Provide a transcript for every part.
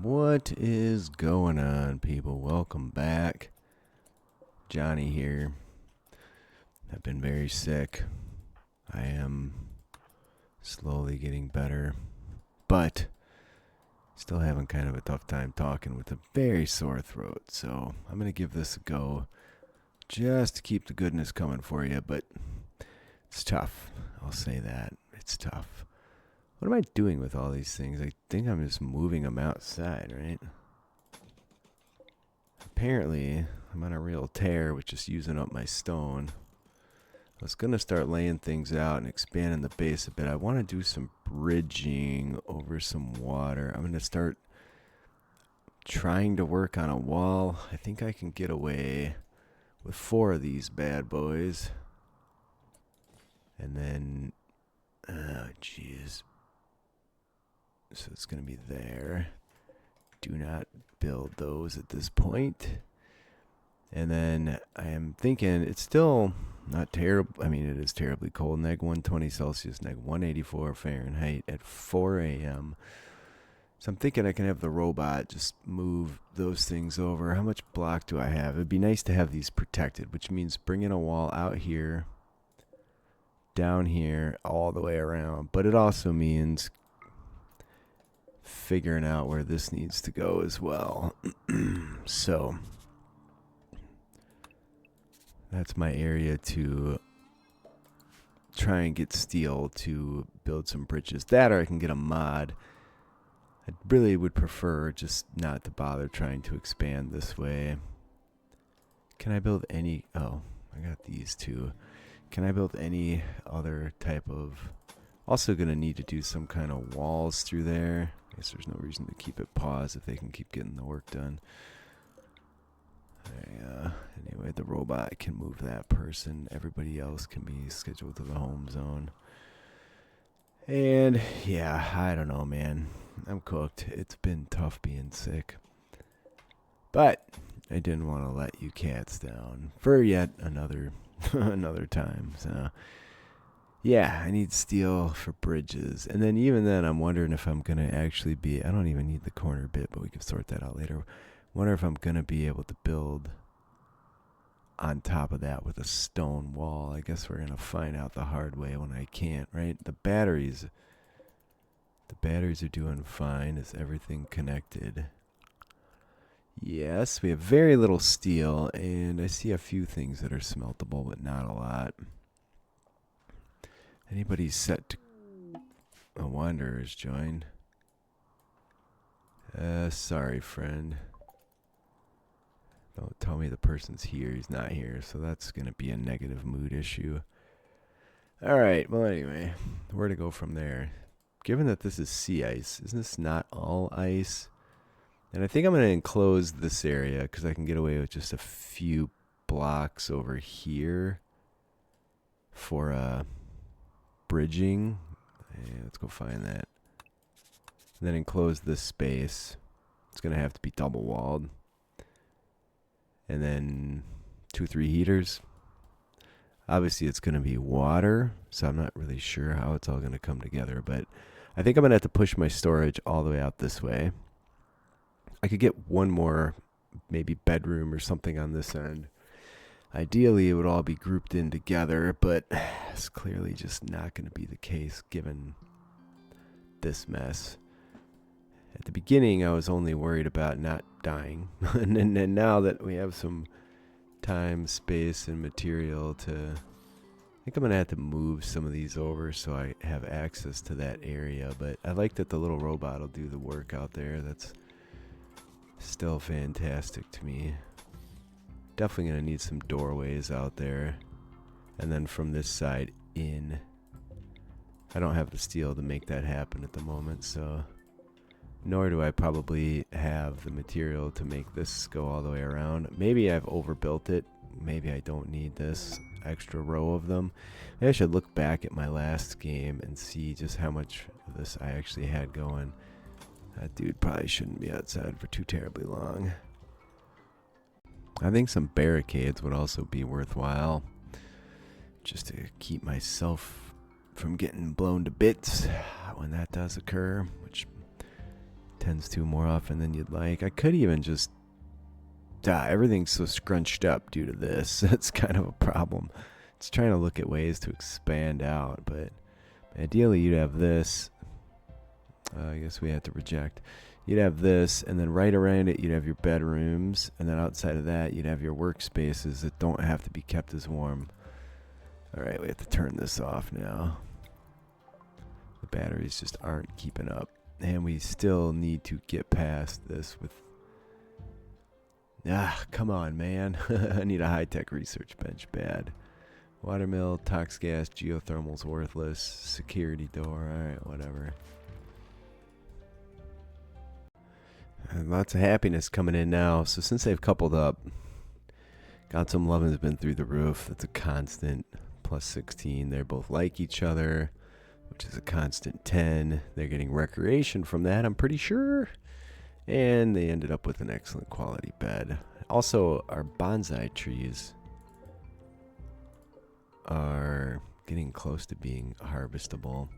What is going on, people? Welcome back. Johnny here. I've been very sick. I am slowly getting better, but still having kind of a tough time talking with a very sore throat. So I'm going to give this a go just to keep the goodness coming for you, but it's tough. I'll say that. It's tough. What am I doing with all these things? I think I'm just moving them outside, right? Apparently, I'm on a real tear with just using up my stone. I was going to start laying things out and expanding the base a bit. I want to do some bridging over some water. I'm going to start trying to work on a wall. I think I can get away with 4 of these bad boys. And then, oh, jeez. So it's going to be there. Do not build those at this point. And then I am thinking it's still not terrible. I mean, it is terribly cold. -120 Celsius, -184 Fahrenheit at 4 a.m. So I'm thinking I can have the robot just move those things over. How much block do I have? It'd be nice to have these protected, which means bringing a wall out here, down here, all the way around. But it also means figuring out where this needs to go as well. So that's my area to try and get steel to build some bridges. That, or I can get a mod. I really would prefer just not to bother trying to expand this way. Can I build any? Oh, I got these two. Can I build any other type of? Also going to need to do some kind of walls through there. I guess there's no reason to keep it paused if they can keep getting the work done. Anyway, the robot can move that person. Everybody else can be scheduled to the home zone. And yeah, I don't know, man. I'm cooked. It's been tough being sick. But I didn't want to let you cats down for yet another another time. So yeah, I need steel for bridges. And then even then, I'm wondering if I'm going to actually be... I don't even need the corner bit, but we can sort that out later. Wonder if I'm going to be able to build on top of that with a stone wall. I guess we're going to find out the hard way when I can't, right? The batteries are doing fine. Is everything connected? Yes, we have very little steel, and I see a few things that are smeltable, but not a lot. Anybody set to... A wanderer's joined. Sorry, friend. Don't tell me the person's here. He's not here, so that's going to be a negative mood issue. Alright, well anyway, where to go from there? Given that this is sea ice, isn't this not all ice? And I think I'm going to enclose this area because I can get away with just a few blocks over here for bridging. Yeah, let's go find that. And then enclose this space. It's going to have to be double walled. And then 2 or 3 heaters. Obviously, it's going to be water, so I'm not really sure how it's all going to come together. But I think I'm going to have to push my storage all the way out this way. I could get one more, maybe bedroom or something on this end. Ideally, it would all be grouped in together, but it's clearly just not going to be the case given this mess. At the beginning, I was only worried about not dying. and now that we have some time, space, and material to... I think I'm going to have to move some of these over so I have access to that area. But I like that the little robot will do the work out there. That's still fantastic to me. Definitely going to need some doorways out there. And then from this side in. I don't have the steel to make that happen at the moment, so... Nor do I probably have the material to make this go all the way around. Maybe I've overbuilt it. Maybe I don't need this extra row of them. Maybe I should look back at my last game and see just how much of this I actually had going. That dude probably shouldn't be outside for too terribly long. I think some barricades would also be worthwhile. Just to keep myself from getting blown to bits when that does occur, which tends to more often than you'd like. I could even just... everything's so scrunched up due to this. That's kind of a problem. It's trying to look at ways to expand out, but ideally you'd have this. I guess we had to reject. You'd have this, and then right around it you'd have your bedrooms, and then outside of that you'd have your workspaces that don't have to be kept as warm. Alright, we have to turn this off now. The batteries just aren't keeping up. And we still need to get past this with... come on, man. I need a high-tech research bench bad. Watermill, tox gas, geothermal's worthless. Security door, alright, whatever. And lots of happiness coming in now. So since they've coupled up, got some love has been through the roof. That's a constant. Plus 16. They're both like each other, which is a constant 10. They're getting recreation from that, I'm pretty sure. And they ended up with an excellent quality bed. Also, our bonsai trees are getting close to being harvestable.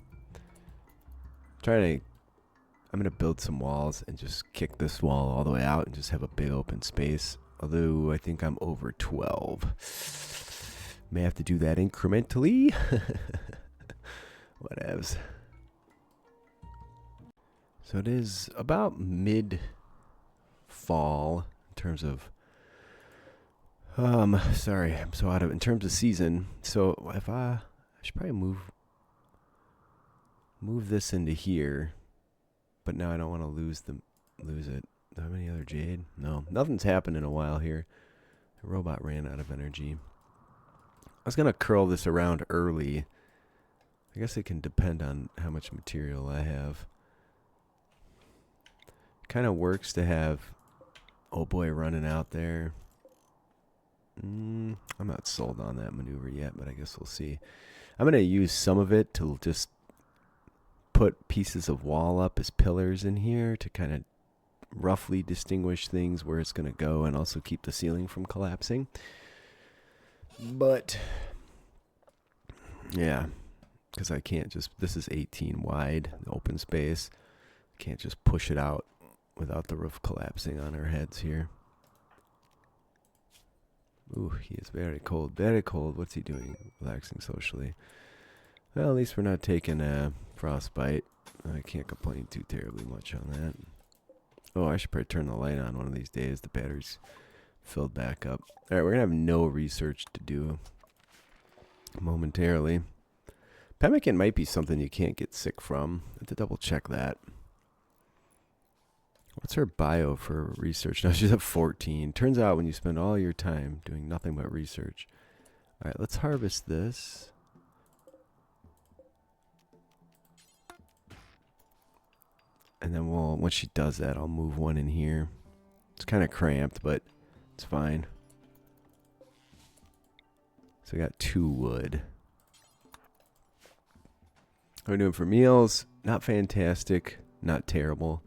I'm going to build some walls and just kick this wall all the way out and just have a big open space. Although I think I'm over 12. May have to do that incrementally. Whatevs. So it is about mid-fall in terms of... sorry, I'm so out of... In terms of season, so if I should probably move this into here. But now I don't want to lose it. Do I have any other jade? No. Nothing's happened in a while here. The robot ran out of energy. I was going to curl this around early. I guess it can depend on how much material I have. Kind of works to have oh boy running out there. I'm not sold on that maneuver yet, but I guess we'll see. I'm going to use some of it to just put pieces of wall up as pillars in here to kind of roughly distinguish things where it's going to go and also keep the ceiling from collapsing. But yeah, because I can't just... This is 18 wide, open space. Can't just push it out without the roof collapsing on our heads here. Ooh, he is very cold, very cold. What's he doing? Relaxing socially. Well, at least we're not taking a frostbite. I can't complain too terribly much on that. Oh, I should probably turn the light on one of these days. The battery's filled back up. Alright, we're going to have no research to do momentarily. Pemmican might be something you can't get sick from. I have to double check that. What's her bio for research? No, she's at 14. Turns out when you spend all your time doing nothing but research. Alright, let's harvest this. And then once she does that, I'll move one in here. It's kind of cramped, but it's fine. So I got 2 wood. What are we doing for meals? Not fantastic, not terrible.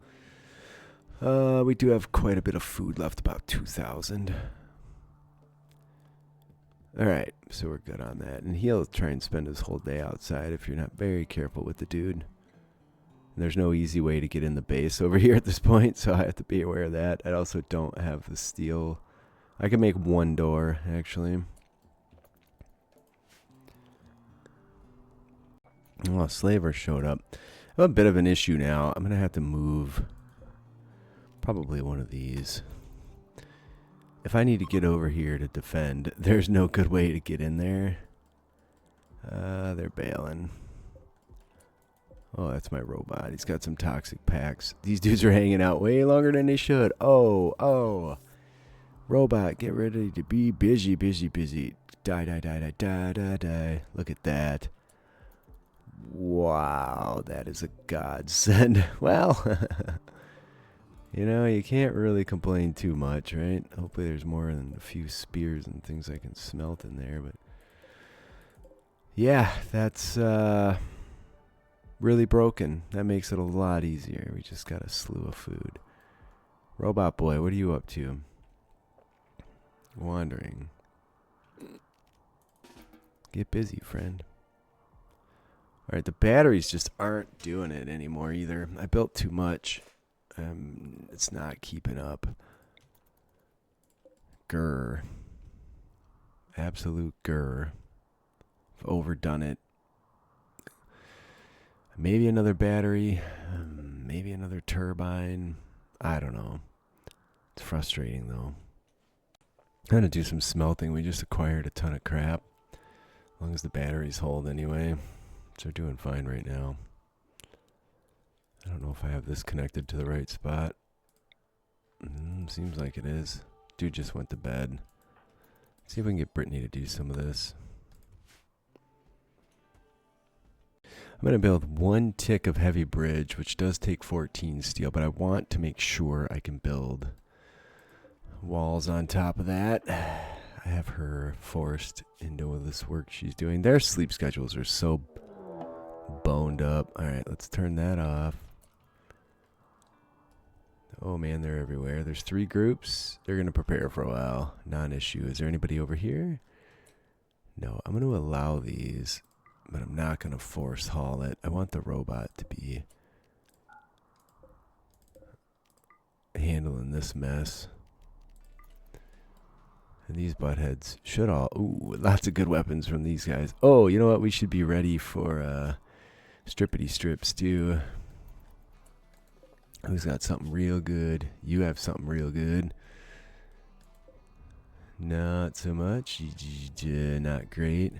We do have quite a bit of food left, about 2,000. Alright, so we're good on that. And he'll try and spend his whole day outside if you're not very careful with the dude. There's no easy way to get in the base over here at this point, so I have to be aware of that. I also don't have the steel. I can make 1 door, actually. Oh, Slaver showed up. I have a bit of an issue now. I'm going to have to move probably one of these. If I need to get over here to defend, there's no good way to get in there. They're bailing. Oh, that's my robot. He's got some toxic packs. These dudes are hanging out way longer than they should. Oh. Robot, get ready to be busy. Die. Look at that. Wow, that is a godsend. Well, you know, you can't really complain too much, right? Hopefully there's more than a few spears and things I can smelt in there, but yeah, that's really broken. That makes it a lot easier. We just got a slew of food. Robot boy, what are you up to? Wandering. Get busy, friend. Alright, the batteries just aren't doing it anymore either. I built too much. It's not keeping up. Grr. Absolute grr. I've overdone it. Maybe another battery. Maybe another turbine. I don't know. It's frustrating though. I'm gonna do some smelting. We just acquired a ton of crap. As long as the batteries hold anyway. So they're doing fine right now. I don't know if I have this connected to the right spot. Seems like it is. Dude just went to bed. See if we can get Brittany to do some of this. I'm going to build 1 tick of heavy bridge, which does take 14 steel, but I want to make sure I can build walls on top of that. I have her forced into this work she's doing. Their sleep schedules are so boned up. All right, let's turn that off. Oh man, they're everywhere. There's 3 groups. They're going to prepare for a while. Non-issue. Is there anybody over here? No, I'm going to allow these, but I'm not going to force haul it. I want the robot to be handling this mess. And these buttheads should all... Ooh, lots of good weapons from these guys. Oh, you know what? We should be ready for strippity strips too. Who's got something real good? You have something real good. Not so much. Not great.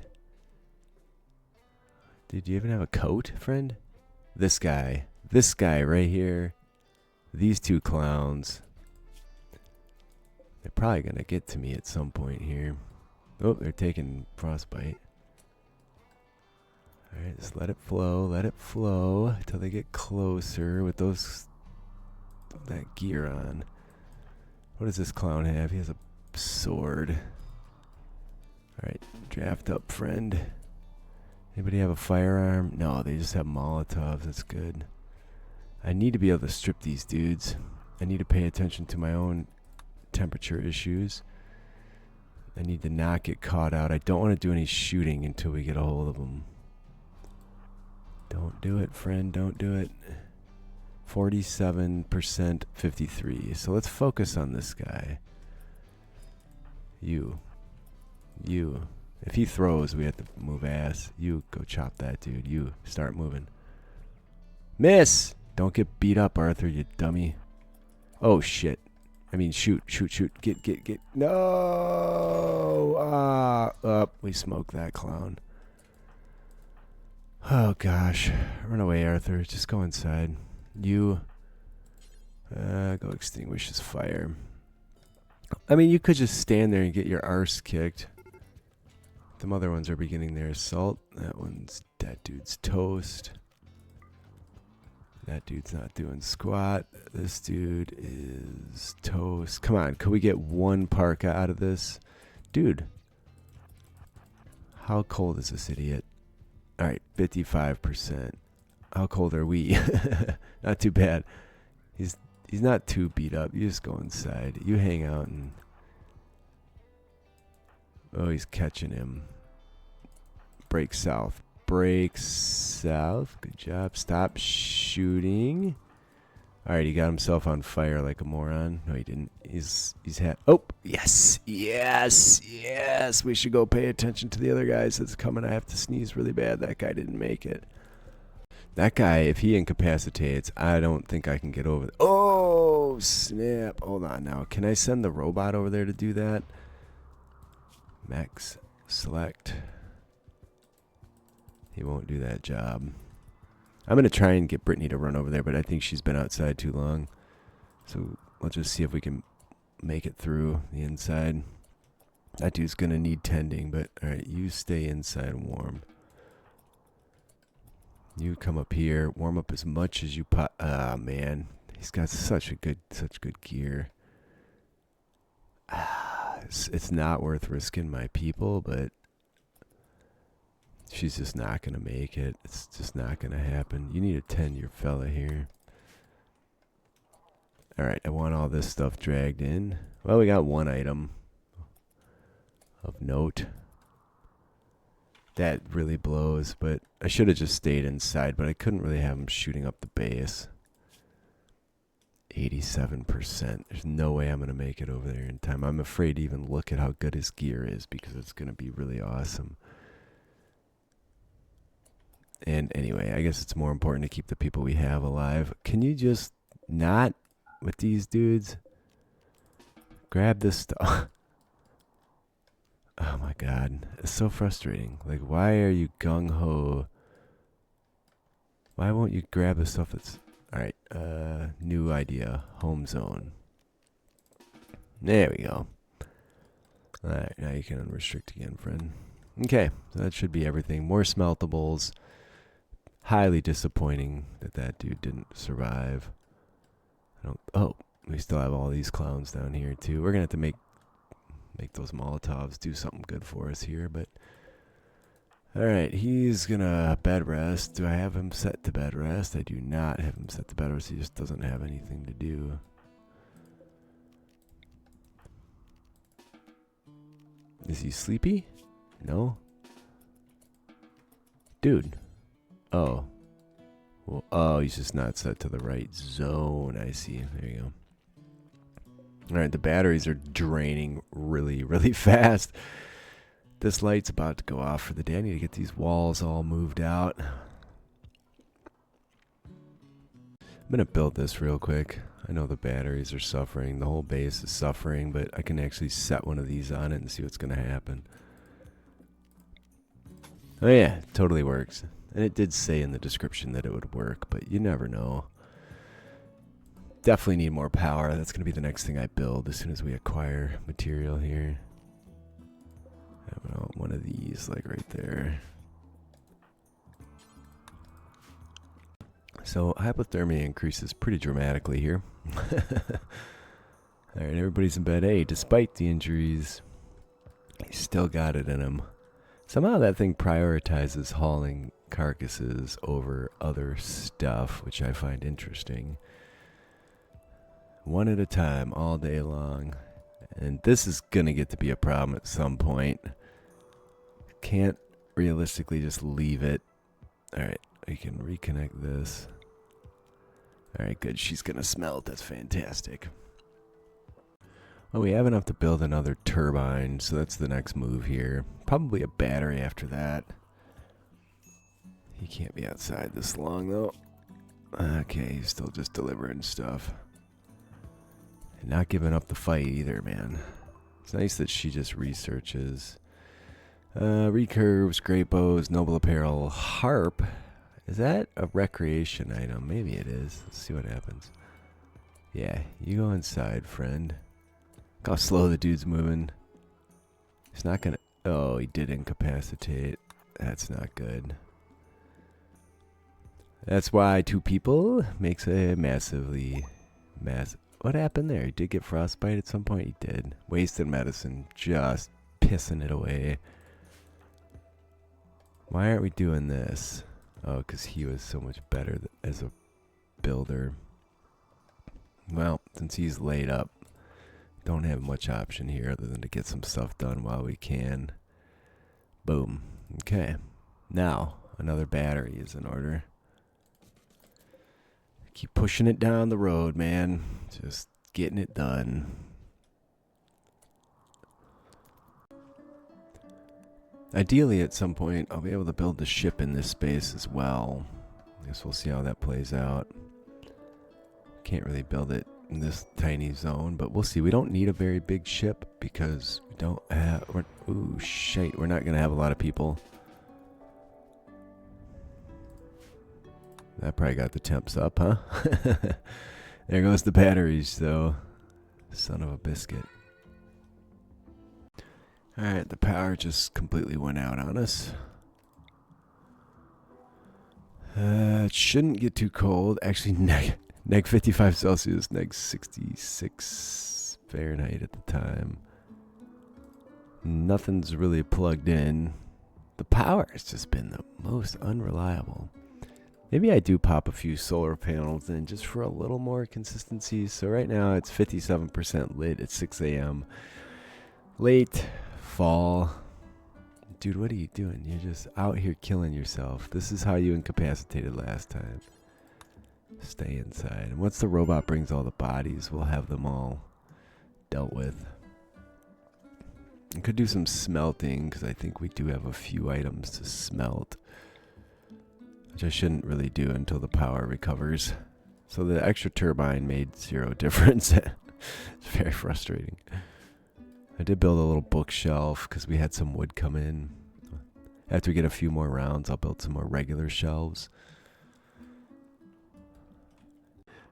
Did you even have a coat, friend? This guy. This guy right here. These 2 clowns. They're probably going to get to me at some point here. Oh, they're taking frostbite. Alright, just let it flow until they get closer with that gear on. What does this clown have? He has a sword. Alright, draft up, friend. Anybody have a firearm? No, they just have Molotovs. That's good. I need to be able to strip these dudes. I need to pay attention to my own temperature issues. I need to not get caught out. I don't want to do any shooting until we get a hold of them. Don't do it, friend. Don't do it. 47%, 53. So let's focus on this guy. You. If he throws, we have to move ass. You go chop that dude. You start moving. Miss! Don't get beat up, Arthur, you dummy. Oh, shit. I mean, shoot. Get. No! Up. We smoked that clown. Oh, gosh. Run away, Arthur. Just go inside. You go extinguish his fire. I mean, you could just stand there and get your arse kicked. The other ones are beginning their assault. That dude's toast. That dude's not doing squat. This dude is toast. Come on, could we get 1 parka out of this? Dude. How cold is this idiot? Alright, 55%. How cold are we? Not too bad. He's not too beat up. You just go inside. You hang out and... Oh, he's catching him. Break south. Break south. Good job. Stop shooting. Alright, he got himself on fire like a moron. No, he didn't. He's had... Oh, yes. Yes. We should go pay attention to the other guys that's coming. I have to sneeze really bad. That guy didn't make it. That guy, if he incapacitates, I don't think I can get over it. Oh, snap. Hold on now. Can I send the robot over there to do that? Max, select. He won't do that job. I'm going to try and get Brittany to run over there, but I think she's been outside too long. So let's just see if we can make it through the inside. That dude's going to need tending, but alright, you stay inside and warm. You come up here, warm up as much as you pot. Ah, man, he's got such good gear. It's not worth risking my people, but she's just not gonna make it. It's just not gonna happen. You need to tend your fella here. All right, I want all this stuff dragged in. Well, we got 1 item of note. That really blows, but I should have just stayed inside, but I couldn't really have him shooting up the base. 87%. There's no way I'm going to make it over there in time. I'm afraid to even look at how good his gear is because it's going to be really awesome. And anyway, I guess it's more important to keep the people we have alive. Can you just not with these dudes? Grab this stuff. Oh my god. It's so frustrating. Like, why are you gung-ho? Why won't you grab the stuff that's... Alright, new idea. Home zone. There we go. Alright, now you can unrestrict again, friend. Okay, so that should be everything. More smeltables. Highly disappointing that that dude didn't survive. Oh, we still have all these clowns down here too. We're gonna have to make those Molotovs do something good for us here, but all right, he's gonna bed rest. Do I have him set to bed rest? I do not have him set to bed rest. He just doesn't have anything to do. Is he sleepy? No. Dude. Oh. Well, oh, he's just not set to the right zone. I see. There you go. Alright, the batteries are draining really, really fast. This light's about to go off for the day. I need to get these walls all moved out. I'm going to build this real quick. I know the batteries are suffering. The whole base is suffering, but I can actually set one of these on it and see what's going to happen. Oh yeah, it totally works. And it did say in the description that it would work, but you never know. Definitely need more power. That's going to be the next thing I build as soon as we acquire material here. One of these, like right there. So hypothermia increases pretty dramatically here. Alright, everybody's in bed. Hey, despite the injuries, he still got it in him. Somehow that thing prioritizes hauling carcasses over other stuff, which I find interesting. One at a time, all day long. And this is going to get to be a problem at some point. Can't realistically just leave it. Alright, we can reconnect this. Alright, good. She's going to smelt. That's fantastic. Well, we have enough to build another turbine, so that's the next move here. Probably a battery after that. He can't be outside this long, though. Okay, he's still just delivering stuff. And not giving up the fight either, man. It's nice that she just researches. Recurves, great bows, noble apparel, harp. Is that a recreation item? Maybe it is. Let's see what happens. Yeah, you go inside, friend. Look how slow the dude's moving. He's not gonna... Oh, he did incapacitate. That's not good. That's why two people makes a massive... What happened there? He did get frostbite at some point? He did. Wasted medicine. Just pissing it away. Why aren't we doing this? Oh, because he was so much better as a builder. Well, since he's laid up, don't have much option here other than to get some stuff done while we can. Boom. Okay. Now, another battery is in order. Keep pushing it down the road, man. Just getting it done. Ideally, at some point, I'll be able to build the ship in this space as well. I guess we'll see how that plays out. Can't really build it in this tiny zone, but we'll see. We don't need a very big ship because we don't have... Ooh, shit. We're not going to have a lot of people. That probably got the temps up, huh? There goes the batteries, though. Son of a biscuit. Alright, the power just completely went out on us. It shouldn't get too cold. Actually, neg 55 Celsius, neg 66 Fahrenheit at the time. Nothing's really plugged in. The power has just been the most unreliable. Maybe I do pop a few solar panels in just for a little more consistency. So right now it's 57% lit at 6 a.m. Late fall. Dude, what are you doing? You're just out here killing yourself. This is how you incapacitated last time. stay inside. And once the robot brings all the bodies, we'll have them all dealt with. I could do some smelting, because I think we do have a few items to smelt, which I shouldn't really do until the power recovers. So the extra turbine made 0 difference. It's very frustrating. I did build a little bookshelf because we had some wood come in. After we get a few more rounds, I'll build some more regular shelves.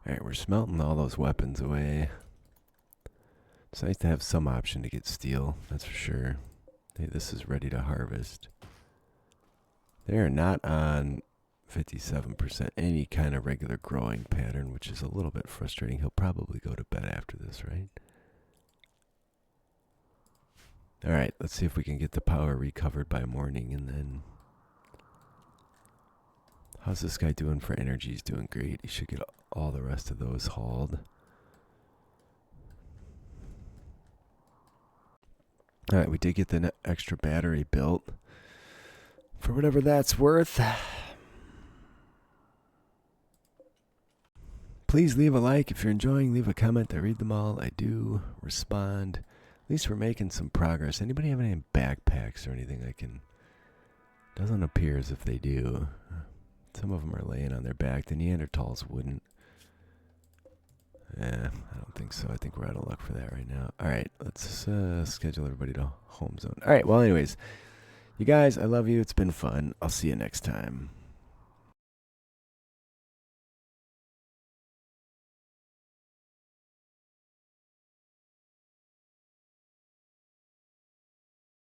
Alright, we're smelting all those weapons away. It's nice to have some option to get steel, that's for sure. Hey, this is ready to harvest. They are not on 57% any kind of regular growing pattern, which is a little bit frustrating. He'll probably go to bed after this, right? Alright, let's see if we can get the power recovered by morning, and then... How's this guy doing for energy? He's doing great. He should get all the rest of those hauled. Alright, we did get the extra battery built. For whatever that's worth. Please leave a like if you're enjoying. Leave a comment. I read them all. I do respond. At least we're making some progress. Anybody have any backpacks or anything I can... Doesn't appear as if they do. Some of them are laying on their back. The Neanderthals wouldn't. I don't think so. I think we're out of luck for that right now. Alright, let's schedule everybody to home zone. Alright, well anyways. You guys, I love you. It's been fun. I'll see you next time.